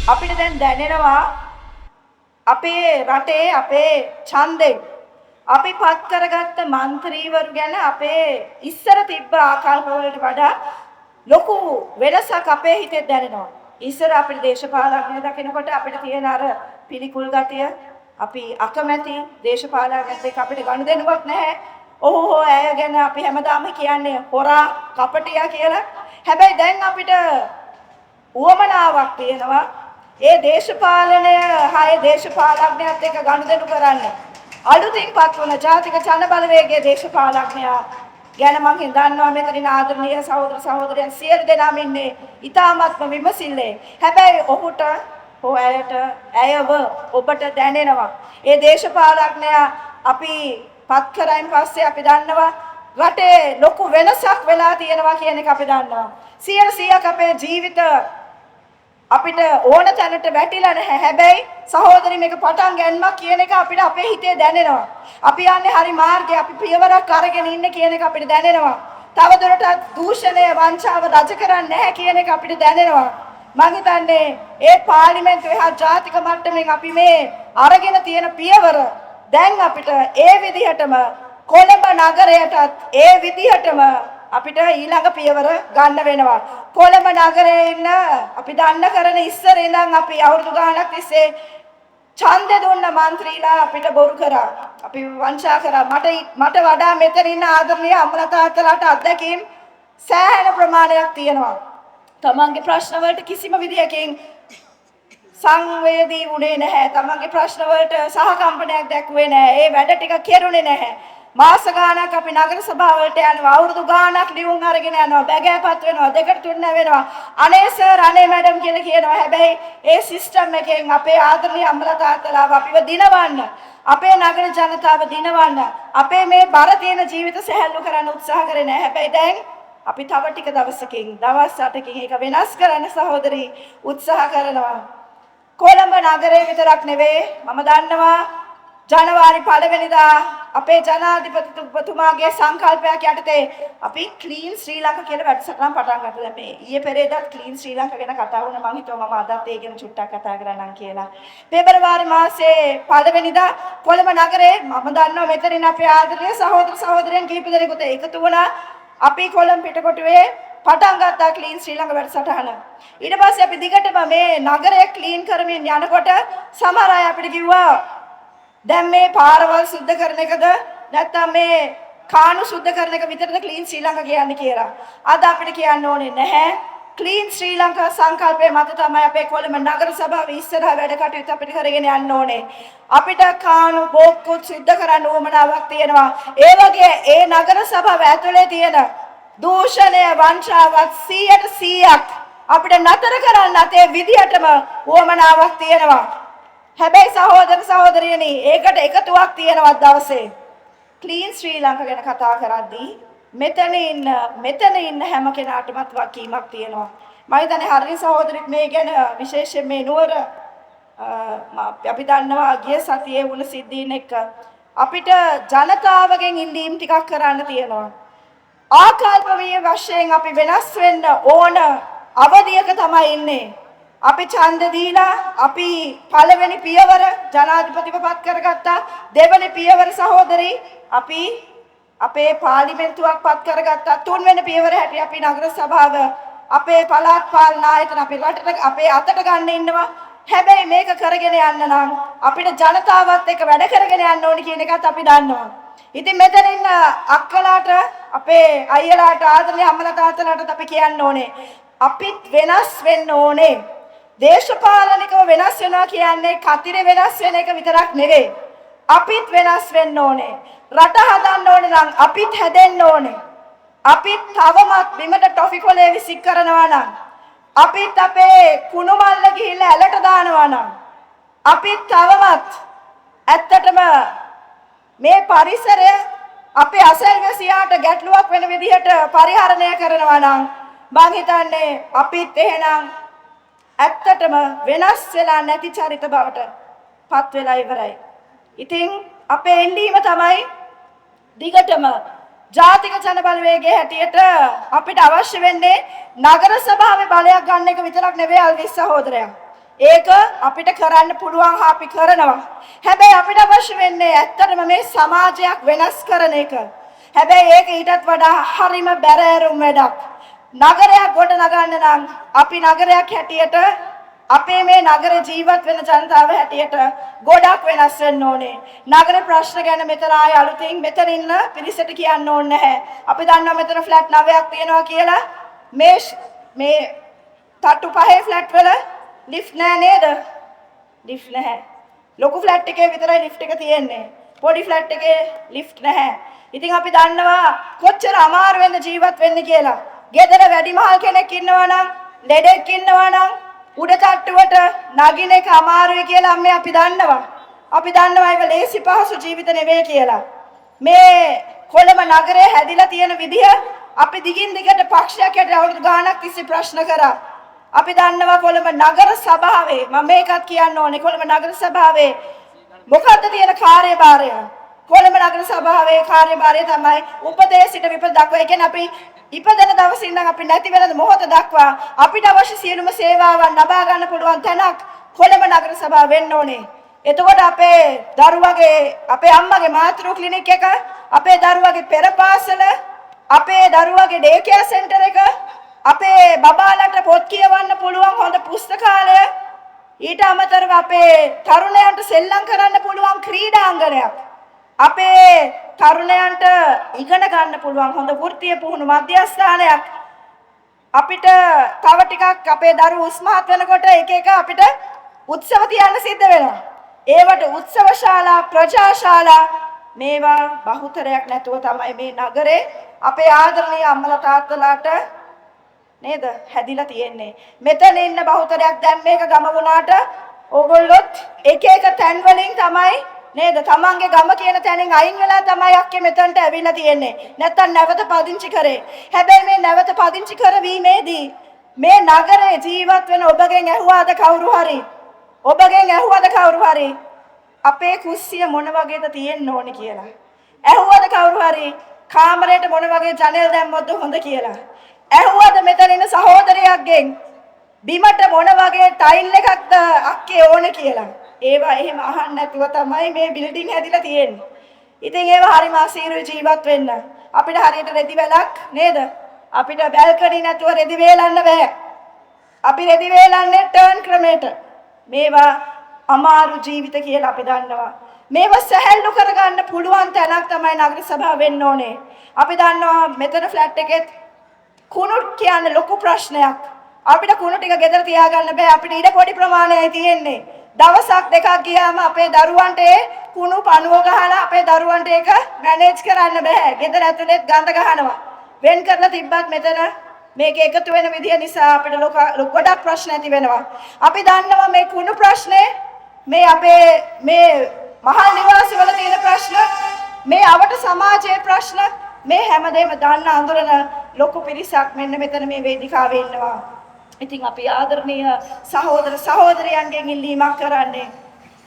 අපිට දැන් දැනෙනවා අපේ රටේ අපේ ඡන්දෙන් අපි පත් කරගත්ත മന്ത്രിවරු ගැන අපේ ඉස්සර තිබ්බ ආකල්ප වලට වඩා ලොකු වෙනසක් අපේ හිතේ දැනෙනවා. ඉස්සර අපේ දේශපාලනය දකිනකොට අපිට තියෙන අර පිළිකුල් ගතිය අපි අකමැති දේශපාලනයත් එක්ක අපිට ගනුදෙනුවක් නැහැ. ඔහු ඇය ගැන අපි හැමදාම කියන්නේ හොරා කපටියා කියලා. හැබැයි දැන් අපිට උවමනාවක් තියෙනවා ඒ දේශපාලනය හාය දේශපාලඥයත් එක්ක ගනුදෙනු කරන්න. අලුතින්පත් වුණ ජාතික ජන බලවේගයේ දේශපාලඥයා ගැන මම හිතනවා මෙතනින් ආදරණීය සහෝදර සහෝදරයන් සියලු දෙනාම ඉන්නේ ඊ타ත්ම විමසිල්ලේ. හැබැයි ඔහුට ඇයව ඔබට දැනෙනවා. ඒ දේශපාලඥයා අපි පත් කරයින් පස්සේ අපි දන්නවා රටේ ලොකු වෙනසක් වෙලා තියෙනවා කියන එක අපි දන්නවා. 100% අපේ ජීවිත අපිට ඕන තැනට වැටිලා නැහැ. හැබැයි සහෝදරි මේක පටන් ගන්නම කියන එක අපිට අපේ හිතේ දැනෙනවා. අපි යන්නේ හරි මාර්ගයේ අපි පියවරක් අරගෙන ඉන්නේ කියන එක අපිට දැනෙනවා. තවදුරටත් දූෂණය වංචාව රජ කරන්නේ නැහැ කියන එක අපිට දැනෙනවා. මම හිතන්නේ ඒ පාර්ලිමේන්තුවේ හා ජාතික මට්ටමින් අපි මේ අරගෙන තියෙන පියවර දැන් අපිට ඒ විදිහටම කොළඹ නගරයටත් ඒ විදිහටම අපිට ඊළඟ පියවර ගන්න වෙනවා. කොළඹ නගරයේ ඉන්න අපි දන්න කරන ඉස්සර ඉඳන් අපි අවුරුදු ගාණක් තිස්සේ ඡන්ද දුන්න മന്ത്രിලා අපිට බොරු කරා. අපි වංචා කරා. මට වඩා මෙතන ඉන්න ආදරණීය අම්මලා තාත්තලාට අත්දැකීම් සෑහෙන ප්‍රමාණයක් තියෙනවා. තමන්ගේ ප්‍රශ්න වලට කිසිම විදියකින් සංවේදී වුණේ නැහැ. තමන්ගේ ප්‍රශ්න වලට සහකම්පනයක් දැක්ුවේ නැහැ. ඒ වැඩ ටික කෙරුණේ නැහැ. මාස ගාණක් අපි නගර සභාවලට යනවා. අවුරුදු ගාණක් ලියුම් අරගෙන යනවා. බැගෑපත් වෙනවා. දෙකට තුන වෙනවා. අනේ සර් අනේ මැඩම් කියලා කියනවා. හැබැයි ඒ සිස්ටම් එකෙන් අපේ ආදරණීය අම්මලා තාත්තලාව අපිව දිනවන්න, අපේ නගර ජනතාව දිනවන්න, අපේ මේ බර තියෙන ජීවිත සැහැල්ලු කරන්න උත්සාහ කරේ නැහැ. හැබැයි දැන් අපි තව ටික දවසකින් දවස් 8කින් ඒක වෙනස් කරන්න සහෝදරි උත්සාහ කරනවා. කොළඹ නගරේ විතරක් නෙවෙයි මම දන්නවා ජනවාරි 1 වෙනිදා අපේ ජනාධිපතිතුමාගේ සංකල්පයක් යටතේ අපි ක්ලීන් ශ්‍රී ලංකා කියලා වැඩසටහන පටන් ගත්තා. මේ ඊයේ පෙරේදාත් ක්ලීන් ශ්‍රී ලංකා ගැන කතා වුණා. මම හිතුවා මම අදත් ඒ ගැන චුට්ටක් කතා කරන්නම් කියලා. පෙබරවාරි මාසේ 1 වෙනිදා කොළඹ නගරේ මම දන්නවා මෙතනින් අපේ ආදරණීය සහෝදර සහෝදරයන් කිහිප දෙනෙකුට එකතු වුණා. අපි කොළඹ පිටකොටුවේ පටන් ගත්තා ක්ලීන් ශ්‍රී ලංකා වැඩසටහන. ඊට පස්සේ අපි දිගටම මේ නගරය ක්ලීන් කරමින් යනකොට සමහර අය අපිට කිව්වා දැන් මේ පාරවල් සුද්ධ කරන එකද නැත්නම් මේ කාණු සුද්ධ කරන එක විතරද ක්ලීන් ශ්‍රී ලංකා කියන්නේ කියලා. අද අපිට කියන්න ඕනේ නැහැ. ක්ලීන් ශ්‍රී ලංකා සංකල්පය මත තමයි අපේ කොළඹ නගර සභාවේ ඉස්සරහ වැඩ කටයුතු අපිට කරගෙන යන්න ඕනේ. අපිට කාණු බෝක්කු සුද්ධ කරන්න උවමනාවක් තියෙනවා. ඒ වගේ ඒ නගර සභාව ඇතුලේ තියෙන දූෂණය වංචාවත් 100% අපිට නතර කරන්න අතේ විදියටම උවමනාවක් තියෙනවා. හැබැයි සහෝදර සහෝදරියනි ඒකට එකතුවක් තියෙනවා දවසේ. ක්ලීන් ශ්‍රී ලංකා ගැන කතා කරද්දී මෙතන ඉන්න හැම කෙනාටමත් වගකීමක් තියෙනවා. මම හිතන්නේ හරිය සහෝදරිත් මේ ගැන විශේෂයෙන් මේ නුවර අපි දන්නවා ගිය සතියේ වුණ සිද්ධීන් එක්ක අපිට ජනතාවගෙන් ඉල්ලීම් ටිකක් කරන්න තියෙනවා. ආකල්පීය වශයෙන් අපි වෙනස් වෙන්න ඕන අවධියක තමයි ඉන්නේ. අපි ඡන්ද දීලා අපි පළවෙනි පියවර ජනාධිපතිව පත් කරගත්තා. දෙවෙනි පියවර සහෝදරි අපි අපේ පාර්ලිමේන්තුවක් පත් කරගත්තා. තුන්වෙනි පියවර හැටි අපි නගර සභාව අපේ පළාත් පාලන ආයතන අපේ රටට අපේ අතට ගන්න ඉන්නවා. හැබැයි මේක කරගෙන යන්න නම් අපිට ජනතාවත් එක්ක වැඩ කරගෙන යන්න ඕනි කියන එකත් අපි දන්නවා. ඉතින් මෙතන ඉන්න අක්කලාට අපේ අයියලාට ආදරණීය අම්මලා තාත්තලාට අපි කියන්න ඕනේ අපිත් වෙනස් වෙන්න ඕනේ. දේශපාලනිකව වෙනස් වෙනවා කියන්නේ කතිරේ වෙනස් වෙන එක විතරක් නෙවෙයි. අපිත් වෙනස් වෙන්න ඕනේ. රට හදන්න ඕනේ නම් අපිත් හැදෙන්න ඕනේ. අපිත් තවමත් බිමට ටොෆි කොලේ විසික් කරනවා නම් අපිත් අපේ කුණු මල්ල ගිහිල්ලා ඇලට දානවා නම් අපිත් තවමත් ඇත්තටම මේ පරිසරය අපේ අසල්වැසියාට ගැටලුවක් වෙන විදිහට පරිහරණය කරනවා නම් මම හිතන්නේ අපිත් එහෙනම් ඇත්තටම වෙනස් වෙලා නැති චරිත බවට පත් වෙලා ඉවරයි. ඉතින් අපේ ඉල්ලීම තමයි දිගටම ජාතික ජන බලවේගයේ හැටියට අපිට අවශ්‍ය වෙන්නේ නගර සභාවේ බලයක් ගන්න එක විතරක් නෙවෙයි අල්විස් සහෝදරයා. ඒක අපිට කරන්න පුළුවන් අපි කරනවා. හැබැයි අපිට අවශ්‍ය වෙන්නේ ඇත්තටම මේ සමාජයක් වෙනස් කරන එක. හැබැයි ඒක ඊටත් වඩා හරිම බැරෑරුම් වැඩක්. නගරයක් ගොඩ නගන්න නම් අපි නගරයක් හැටියට අපේ මේ නගර ජීවත් වෙන ජනතාව හැටියට ගොඩක් වෙනස් වෙන්න ඕනේ. නගර ප්‍රශ්න ගැන මෙතන ආය අලුතින් මෙතන ඉන්න පිරිසට කියන්න ඕනේ නැහැ. අපි දන්නවා මෙතන ෆ්ලැට් 9ක් තියෙනවා කියලා. මේ තට්ටු පහේ ෆ්ලැට් වල ලිෆ්ට් නැහැ නේද? ලිෆ්ට් නැහැ. ලොකු ෆ්ලැට් එකේ විතරයි ලිෆ්ට් එක තියෙන්නේ. පොඩි ෆ්ලැට් එකේ ලිෆ්ට් නැහැ. ඉතින් අපි දන්නවා කොච්චර අමාරුවෙන්ද ජීවත් වෙන්නේ කියලා. ගෙදර වැඩිමහල් කෙනෙක් ඉන්නවා නම්, ලෙඩෙක් ඉන්නවා නම් උඩ තට්ටුවට නගින එක අමාරුයි කියලා අම්මේ අපි දන්නවා. අපි දන්නවා ඒක ලේසි පහසු ජීවිත නෙවෙයි කියලා. මේ කොළඹ නගරේ හැදිලා තියෙන විදිහ අපි දිගින් දිගට පක්ෂයක් යට අවුරුදු ගාණක් තිස්සේ ප්‍රශ්න කරා. අපි දන්නවා කොළඹ නගර සභාවේ මම මේකත් කියන්න ඕනේ කොළඹ නගර සභාවේ මොකද්ද තියෙන කාර්යභාරය? කොළඹ නගර සභාවේ කාර්යභාරය තමයි උපදේ සිට විපත දක්වා. ඒ කියන්නේ අපි ඉපදෙන දවසේ ඉඳන් අපි නැති වෙන මොහොත දක්වා අපිට අවශ්‍ය සියලුම සේවාවන් ලබා ගන්න පුළුවන් තැනක් කොළඹ නගර සභාව වෙන්න ඕනේ. එතකොට අපේ දරුවගේ අපේ අම්මගේ මාතෘ ක්ලිනික් එක, අපේ දරුවගේ පෙරපාසල, අපේ දරුවගේ ඩේ කෙයාර් සෙන්ටර් එක, අපේ බබාලට පොත් කියවන්න පුළුවන් හොඳ පුස්තකාලය, ඊට අමතරව අපේ තරුණයන්ට සෙල්ලම් කරන්න පුළුවන් ක්‍රීඩාංගණයක්, අපේ තරුණයන්ට ඉගෙන ගන්න පුළුවන් හොඳ වෘත්තීය පුහුණු මධ්‍යස්ථානයක්, අපිට තව ටිකක් අපේ දරුවෝ උස්මහත් වෙනකොට එක එක අපිට උත්සව තියන්න සිද්ධ වෙනවා. ඒවට උත්සව ශාලා, ප්‍රජා ශාලා මේවා බහුතරයක් නැතුව තමයි මේ නගරේ අපේ ආදරණීය අම්මලා තාත්තලාට නේද හැදිලා තියෙන්නේ. මෙතන ඉන්න බහුතරයක් දැන් මේක ගම වුණාට ඕගොල්ලොත් එක එක තැන් වලින් තමයි නේද තමන්ගේ ගම කියන තැනින් අයින් වෙලා තමයි අක්කේ මෙතනට ඇවිල්ලා තියෙන්නේ. නැත්තම් නැවත පදිංචි කරේ. හැබැයි මේ නැවත පදිංචි කරවීමේදී මේ නගරේ ජීවත් වෙන ඔබගෙන් ඇහුවාද කවුරු හරි? ඔබගෙන් ඇහුවාද කවුරු හරි? අපේ කුස්සිය මොන වගේද තියෙන්න ඕනේ කියලා? ඇහුවාද කවුරු හරි? කාමරේට මොන වගේ ජනෙල් දැම්මොත්ද හොඳ කියලා? ඇහුවාද මෙතන ඉන්න සහෝදරයෙක්ගෙන් බිමට මොන වගේ ටයිල් එකක්ද අක්කේ ඕනේ කියලා? ඒවා එහෙම අහන්න නැතුව තමයි මේ බිල්ඩින් හැදිලා තියෙන්නේ. ඉතින් ඒවා හරිම අසීරුයි ජීවත් වෙන්න. අපිට හරියට රෙදි වැලක් නේද? අපිට බැල්කනි නැතුව රෙදි වේලන්න බෑ. අපි රෙදි වේලන්නේ ටර්න් ක්‍රමයට. මේවා අමාරු ජීවිත කියලා අපි දන්නවා. මේවා සැහැල්ලු කරගන්න පුළුවන් තැනක් තමයි නගර සභාව වෙන්න ඕනේ. අපි දන්නවා මෙතන ෆ්ලැට් එකෙත් කුණු කියන්නේ ලොකු ප්‍රශ්නයක්. අපිට කුණු ටික ගෙදර තියාගන්න බෑ. අපිට ඊට පොඩි ප්‍රමාණයයි තියෙන්නේ. දවසක් දෙකක් ගියාම අපේ දරුවන්ට කුණු පණුව ගහලා අපේ දරුවන්ට ඒක මැනේජ් කරන්න බෑ. ගෙදර ඇතුලේ ගඳ ගහනවා. වෙන් කරලා තිබ්බත් මෙතන මේක එකතු වෙන විදිය නිසා අපිට ගොඩක් ප්‍රශ්න ඇති වෙනවා. අපි දන්නවා මේ කුණු ප්‍රශ්නේ, මේ අපේ මේ මහල් නිවාසවල තියෙන ප්‍රශ්න, මේ අවට සමාජයේ ප්‍රශ්න, මේ හැමදේම දන්න අඳුරන ලොකු පිරිසක් මෙන්න මෙතන මේ වේදිකාවේ ඉන්නවා. ඉතින් අපි ආදරණීය සහෝදර සහෝදරයන්ගෙන් ඉල්ලීමක් කරන්නේ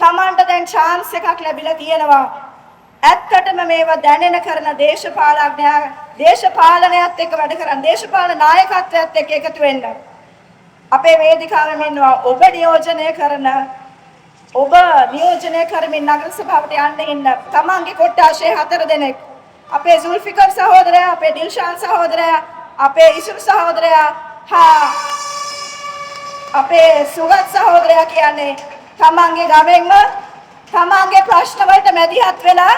තමන්ට දැන් chance එකක් ලැබිලා තියෙනවා. ඇත්තටම මේවා දැනෙන කරන දේශපාලනයත් එක්ක වැඩ කරන දේශපාලන නායකත්වයත් එක්ක එකතු වෙන්න. අපේ වේදිකාවෙම ඉන්නවා ඔබ නියෝජනය කරමින් නගර සභාවට යන්න ඉන්න තමන්ගේ කොට්ටාශය 4 දෙනෙක්. අපේ සුල්ෆිකර් සහෝදරයා, අපේ දිල්ෂාන් සහෝදරයා, අපේ ඉසුරු සහෝදරයා, අපේ සුගත් සහෝදරයා කියන්නේ තමන්ගේ ගමෙන්ම තමන්ගේ ප්‍රශ්න වලට මැදිහත් වෙලා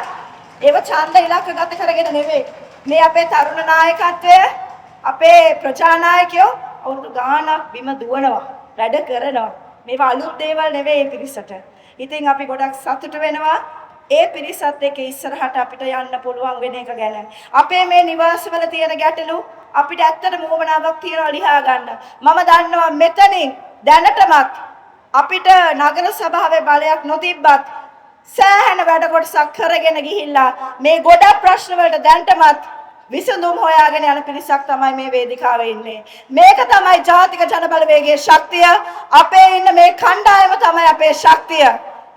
ඒව ඡන්ද ඉලක්ක ගත කරගෙන නෙවෙයි. මේ අපේ තරුණ නායකත්වය, අපේ ප්‍රජා නායකයෝ අවුරුදු ගාණක් බිම දුවනවා, වැඩ කරනවා. මේවා අලුත් දේවල් නෙවෙයි පිරිසට. ඉතින් අපි ගොඩක් සතුටු වෙනවා ඒ පිරිසත් එක්ක ඉස්සරහට අපිට යන්න පුළුවන් වෙන එක ගැන. අපේ මේ නිවාසවල තියෙන ගැටලු අපිට ඇත්තට මොවමනාවක් තියනවා ලියා ගන්න. මම දන්නවා මෙතනින් දැනටමත් අපිට නගර සභාවේ බලයක් නොතිබ්බත් සෑහෙන වැඩ කොටසක් කරගෙන ගිහිල්ලා මේ ගොඩක් ප්‍රශ්න වලට දැනටමත් විසඳුම් හොයාගෙන යන පිරිසක් තමයි මේ වේදිකාවේ ඉන්නේ. මේක තමයි ජාතික ජනබලවේගයේ ශක්තිය. අපේ ඉන්න මේ කණ්ඩායම තමයි අපේ ශක්තිය.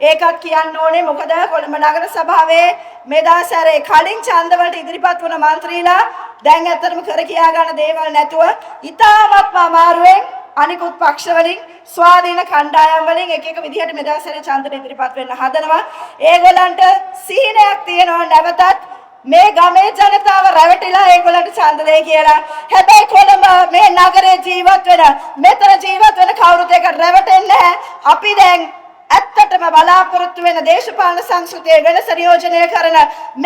ඒකත් කියන්න ඕනේ මොකද කොළඹ නගර සභාවේ මේ දාසරේ කලින් ඡන්දවලට ඉදිරිපත් වුණ മന്ത്രിලා දැන් ඇත්තටම කර කියා ගන්න දේවල් නැතුව ඉතාමත්ම අමාරුවෙන් අනිකුත් පක්ෂ වලින් ස්වාධීන කණ්ඩායම් වලින් එක විදිහට මෙදාසරේ ඡන්දෙට ඉදිරිපත් වෙන්න හදනවා. ඒගොල්ලන්ට සීනයක් තියෙනවා නැවතත් මේ ගමේ ජනතාව රැවටිලා ඒගොල්ලන්ට ඡන්ද දෙයි කියලා. හැබැයි කොළඹ මේ නගරේ ජීවත් වෙන මෙතන ජීවත් වෙන කවුරුත් ඒක රැවටෙන්නේ නැහැ. අපි දැන් ඇත්තටම බලාපොරොත්තු වෙන දේශපාලන සංස්කෘතිය වෙනස නියෝජනය කරන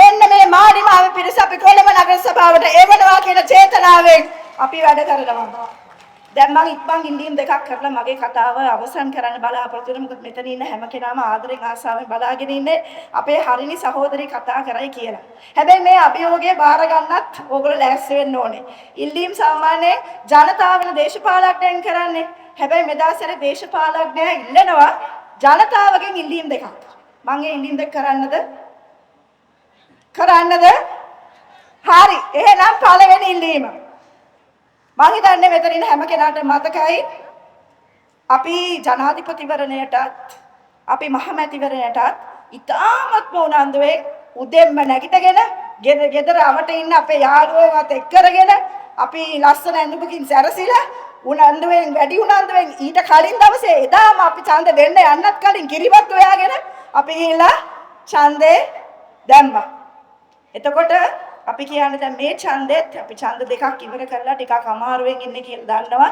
මෙන්න මේ මාලිමාවේ පිරිස අපි කොළඹ නගර සභාවට එවනවා කියන චේතනාවෙන් අපි වැඩ කරනවා. දැන් මම ඉක්මන් ඉන්දීම් දෙකක් කරලා මගේ කතාව අවසන් කරන්න බලාපොරොත්තු වෙනවා. මොකද මෙතන ඉන්න හැම කෙනාම ආදරෙන් ආසාවෙන් බලාගෙන ඉන්නේ අපේ හරිනි සහෝදරී කතා කරයි කියලා. හැබැයි මේ අභියෝගය බාර ගන්නත් ඕගොල්ලෝ ලෑස්ති වෙන්න ඕනේ. ඉල්ලීම් සාමාන්‍යයෙන් ජනතාවන දේශපාලකයන් කරන්නේ. හැබැයි මෙදාසරේ දේශපාලකයන් ඉල්ලනවා ජනතාවගෙන් ඉල්ලීම් දෙකක්. මම ඒ ඉල්ලීම් දෙක කරන්නද? හරි. එහෙනම් පළවෙනි ඉල්ලීම. මම හිතන්නේ මෙතන ඉන්න හැම කෙනාටම මතකයි අපි ජනාධිපතිවරණයටත් අපි මහමැතිවරණයටත් ඉතාමත්ම උනන්දුවෙන් උදෙන්ම නැගිටගෙන ගෙදර අවට ඉන්න අපේ යාළුවෝවත් එක්ක කරගෙන අපි ලස්සන ඇඳුමකින් සැරසිලා උනන්දුවෙන් වැඩි උනන්දුවෙන් ඊට කලින් දවසේ එදාම අපි ඡන්ද දෙන්න යන්නත් කලින් කිරිවත් හොයාගෙන අපි ගිහිල්ලා ඡන්දේ දැම්මා. එතකොට අපි කියන්නේ දැන් මේ ඡන්දෙත් අපි ඡන්ද දෙකක් ඉවර කරලා ටිකක් අමාරුවෙන් ඉන්නේ කියලා දන්නවා.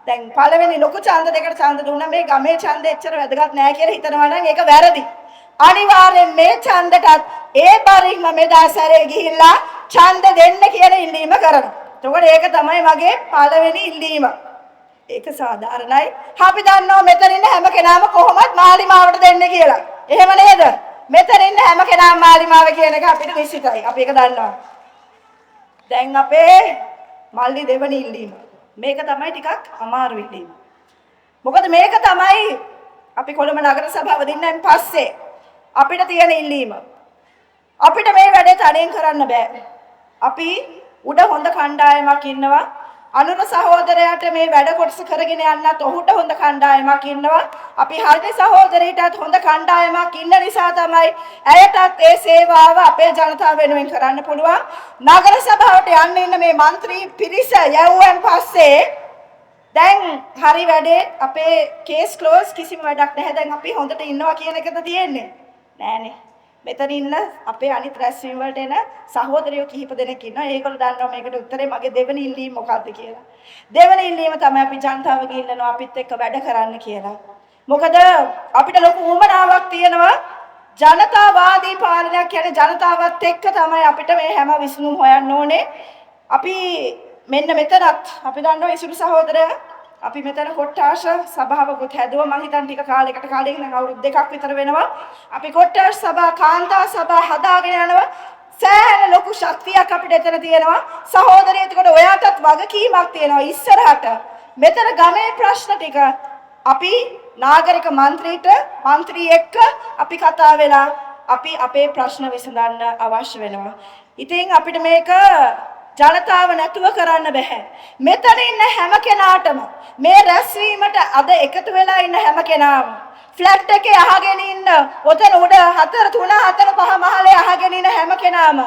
දැන් පළවෙනි ලොකු ඡන්ද දෙකට ඡන්ද දුන්නා මේ ගමේ ඡන්ද එච්චර වැදගත් නෑ කියලා හිතනවා නම් ඒක වැරදි. අනිවාර්යෙන් මේ ඡන්දටත් ඒ බරින්ම මෙදාසරේ ගිහිල්ලා ඡන්ද දෙන්න කියලා ඉල්ලීම කරනවා. එතකොට ඒක තමයි මගේ පළවෙනි ඉල්ලීම. ඒක සාධාරණයි. අපි දන්නවා මෙතන ඉන්න හැම කෙනාම කොහොමද මාලිමාවට දෙන්නේ කියලා. එහෙම නේද? මෙතන ඉන්න හැම කෙනාම මාලිමාව කියන එක අපිට නිශ්චිතයි. අපි ඒක දන්නවා. දැන් අපේ මල්ලි දෙවනි ඉල්ලීම. මේක තමයි ටිකක් අමාරු ඉල්ලීම. මොකද මේක තමයි අපි කොළඹ නගර සභාව දින්නන් පස්සේ අපිට තියෙන ඉල්ලීම. අපිට මේ වැඩේ තනියෙන් කරන්න බෑ. අපි උඩ හොඳ කණ්ඩායමක් ඉන්නවා. අනුර සහෝදරයාට මේ වැඩ කොටස කරගෙන යන්නත් ඔහුට හොඳ කණ්ඩායමක් ඉන්නවා. අපි හර්ධි සහෝදරියටත් හොඳ කණ්ඩායමක් ඉන්න නිසා තමයි ඇයටත් ඒ සේවාව අපේ ජනතාව වෙනුවෙන් කරන්න පුළුවන්. නගර සභාවට යන්න ඉන්න මේ മന്ത്രി පිරිස යවුවන් පස්සේ දැන් හරි වැඩේ අපේ කේස් ක්ලෝස් කිසිම වැඩක් නැහැ. දැන් අපි හොඳට ඉන්නවා කියන එකද තියෙන්නේ? නෑනේ. මෙතන ඉන්න අපේ අනිත් රැස්වීම වලට එන සහෝදරයෝ කිහිප දෙනෙක් ඉන්නවා. ඒගොල්ලෝ දන්නවා මේකට උත්තරේ මගේ දෙවෙනි ඉල්ලීම මොකක්ද කියලා. දෙවෙනි ඉල්ලීම තමයි අපි ජනතාවගෙන් ඉල්ලනවා අපිත් එක්ක වැඩ කරන්න කියලා. මොකද අපිට ලොකු උවමනාවක් තියෙනවා ජනතාවාදී පාලනයක් කියන්නේ ජනතාවත් එක්ක තමයි අපිට මේ හැම විසඳුම් හොයන්න ඕනේ. අපි මෙන්න මෙතනත් අපි දන්නවා ඉසුරු සහෝදරයා අපි මෙතන කොට්ටාශ සභාවකුත් හැදුවා. මම හිතන්නේ ටික කාලයකට කලින් නම් අවුරුදු දෙකක් විතර වෙනවා. අපි කොට්ටාශ සභා කාන්තා සභා හදාගෙන යනවා. සෑහෙන ලොකු ශක්තියක් අපිට එතන තියෙනවා. සහෝදරයෝ එතකොට ඔයාටත් වගකීමක් තියෙනවා ඉස්සරහට. මෙතන ගමේ ප්‍රශ්න ටික අපි නාගරික മന്ത്രി එක්ක අපි කතා වෙලා අපි අපේ ප්‍රශ්න විසඳන්න අවශ්‍ය වෙනවා. ඉතින් අපිට මේක ජනතාව නැතුව කරන්න බෑ. මෙතන ඉන්න හැම කෙනාටම මේ රැස්වීමට අද එකතු වෙලා ඉන්න හැම කෙනාම ෆ්ලැට් එකේ අහගෙන ඉන්න ඔතන උඩ 4 3 4 5 මහලේ අහගෙන ඉන්න හැම කෙනාම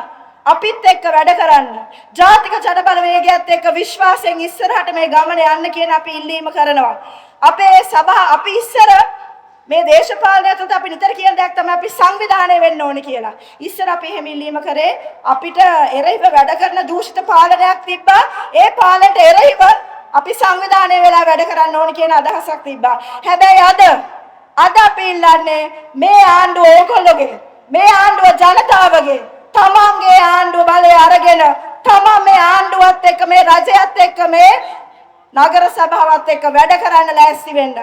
අපිත් එක්ක වැඩ කරන්න. ජාතික ජනබලවේගයත් එක්ක විශ්වාසයෙන් ඉස්සරහට මේ ගමන යන්න කියන අපි ඉල්ලීම කරනවා. අපේ සභා අපි ඉස්සර මේ දේශපාලනය තුළ අපි නිතර කියන දෙයක් තමයි අපි සංවිධානය වෙන්න ඕනේ කියලා. ඉස්සර අපි එහෙම ඉල්ලීම කරේ අපිට එරෙහිව වැඩ කරන දූෂිත පාලනයක් තිබ්බා. ඒ පාලනයට එරෙහිව අපි සංවිධානය වෙලා වැඩ කරන්න ඕනේ කියන අදහසක් තිබ්බා. හැබැයි අද අපි ඉල්ලන්නේ මේ ආණ්ඩුව ඕගොල්ලෝගේ මේ ආණ්ඩුව ජනතාවගේ තමන්ගේ ආණ්ඩුව බලය අරගෙන තමන් මේ ආණ්ඩුවත් එක්ක මේ රජයත් එක්ක මේ නගර සභාවත් එක්ක වැඩ කරන්න ලෑස්ති වෙන්න.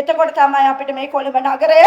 එතකොට තමයි අපිට මේ කොළඹ නගරය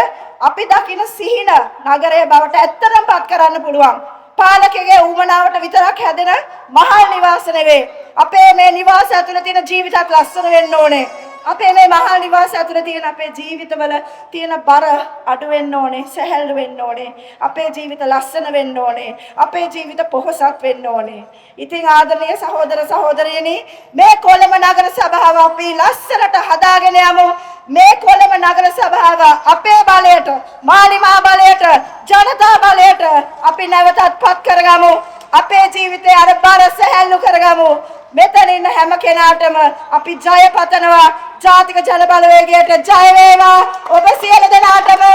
අපි දකින සිහින නගරය බවට ඇත්තටම පත් කරන්න පුළුවන්. පාලකගේ උමනාවට විතරක් හැදෙන මහල් නිවාස නෙවෙයි. අපේ මේ නිවාස ඇතුළේ තියෙන ජීවිතත් ලස්සන වෙන්න ඕනේ. අපේ මේ මහල් නිවාස ඇතුළේ තියෙන අපේ ජීවිතවල තියෙන බර අඩු වෙන්න ඕනේ, සැහැල්ලු වෙන්න ඕනේ. අපේ ජීවිත ලස්සන වෙන්න ඕනේ. අපේ ජීවිත පොහොසත් වෙන්න ඕනේ. ඉතින් ආදරණීය සහෝදර සහෝදරියනි මේ කොළඹ නගර සභාව අපි ලස්සනට හදාගෙන යමු. මේ කොළඹ නගර සභාව අපේ බලයට, මාලිමා බලයට, ජනතා බලයට අපි නැවතත් පත් කරගමු. අපේ ජීවිතේ අර බර සැහැල්ලු කරගමු. මෙතන ඉන්න හැම කෙනාටම අපි ජය පතනවා. ජාතික ජන බලවේගයට ජය වේවා. ඔබ සියලු දෙනාටම